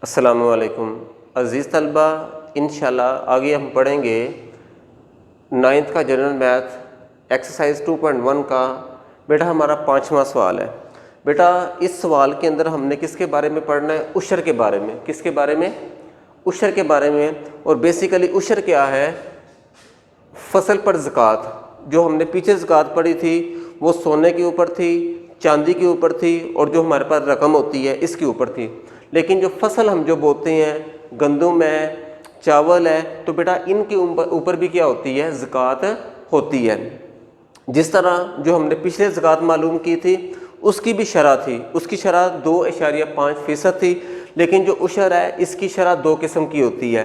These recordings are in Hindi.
अस्सलामुअलैकुम अज़ीज़ तलबा, इंशाल्लाह आगे हम पढ़ेंगे 9th का जनरल मैथ एक्सरसाइज 2.1 का। बेटा हमारा 5वां सवाल है। बेटा इस सवाल के अंदर हमने किसके बारे में पढ़ना है? उशर के बारे में। किसके बारे में? उशर के बारे में। और बेसिकली उशर क्या है? फसल पर ज़कात। जो हमने पीछे ज़कात पढ़ी थी वो सोने के ऊपर थी, चांदी के ऊपर थी, और जो हमारे पास रकम होती है इसके ऊपर थी। लेकिन जो फसल हम जो बोते हैं, गंदम है, चावल है, तो बेटा इनके ऊपर भी क्या होती है? ज़कात होती है। जिस तरह जो हमने पिछले ज़कात मालूम की थी उसकी भी शरह थी। उसकी शरह 2.5% थी। लेकिन जो उशर है इसकी शरह 2 किस्म की होती है।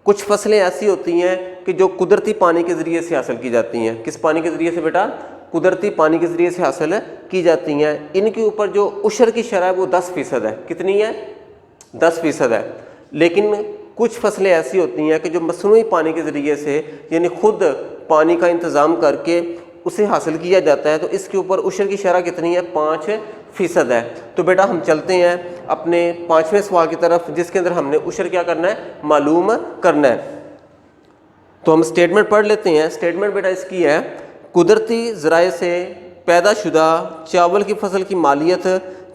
कुछ फसलें ऐसी होती हैं कि जो कुदरती पानी के ज़रिए से हासिल की जाती हैं। किस पानी के ज़रिए से बेटा? कुदरती पानी के ज़रिए से हासिल की जाती हैं। इनके ऊपर जो उशर की शरह है वो 10% है। कितनी है? 10% है। लेकिन कुछ फसलें ऐसी होती हैं कि जो मसनूई पानी के ज़रिए से, यानी खुद पानी का इंतज़ाम करके उसे हासिल किया जाता है, तो इसके ऊपर उशर की शरह कितनी है? 5% है। तो बेटा हम चलते हैं अपने 5वें सवाल की तरफ, जिसके अंदर हमने उशर क्या करना है? मालूम करना है। तो हम स्टेटमेंट पढ़ लेते हैं। स्टेटमेंट बेटा इसकी है, कुदरती ज़राए से पैदा शुदा चावल की फसल की मालियत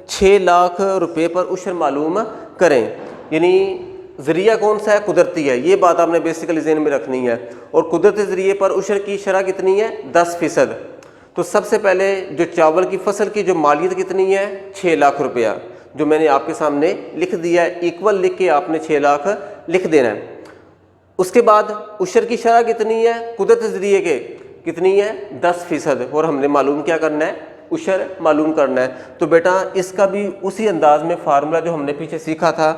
6 लाख रुपए पर उशर मालूम करें। यानी ज़रिया कौन सा है? कुदरती है। ये बात आपने बेसिकली ज़हन में रखनी है। और कुदरती ज़रिए पर उशर की शरह कितनी है? 10%। तो सबसे पहले जो चावल की फसल की जो मालियत कितनी है? 6 लाख रुपया, जो मैंने आपके सामने लिख दिया है। इक्वल लिख के आपने 6 लाख लिख देना है। उसके बाद उशर की शरह कितनी है? कुदरती ज़रिए के कितनी है? 10%। और हमने मालूम क्या करना है? उशर मालूम करना है। तो बेटा इसका भी उसी अंदाज में फार्मूला जो हमने पीछे सीखा था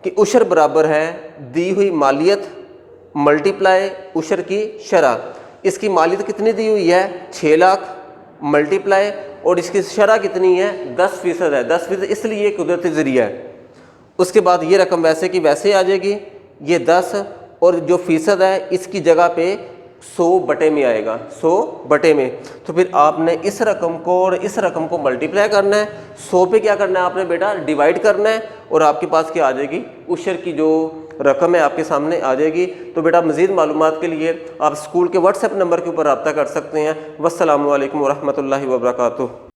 कि उशर बराबर है दी हुई मालियत मल्टीप्लाई उशर की शरह। इसकी मालियत कितनी दी हुई है? 6 लाख मल्टीप्लाई, और इसकी शरह कितनी है? 10% है। 10% इसलिए कुदरती ज़रिया है। उसके बाद ये रकम वैसे की वैसे आ जाएगी, ये 10, और जो फीसद है इसकी जगह पे 100 बटे में आएगा, 100 बटे में। तो फिर आपने इस रकम को और इस रकम को मल्टीप्लाई करना है, 100 पे क्या करना है आपने बेटा? डिवाइड करना है, और आपके पास क्या आ जाएगी? उशर की जो रकम है आपके सामने आ जाएगी। तो बेटा मज़ीद मालूमात के लिए आप स्कूल के व्हाट्सएप नंबर के ऊपर रब्ता कर सकते हैं। वस्सलामु अलैकुम वरहमतुल्लाहि वबरकातुहू।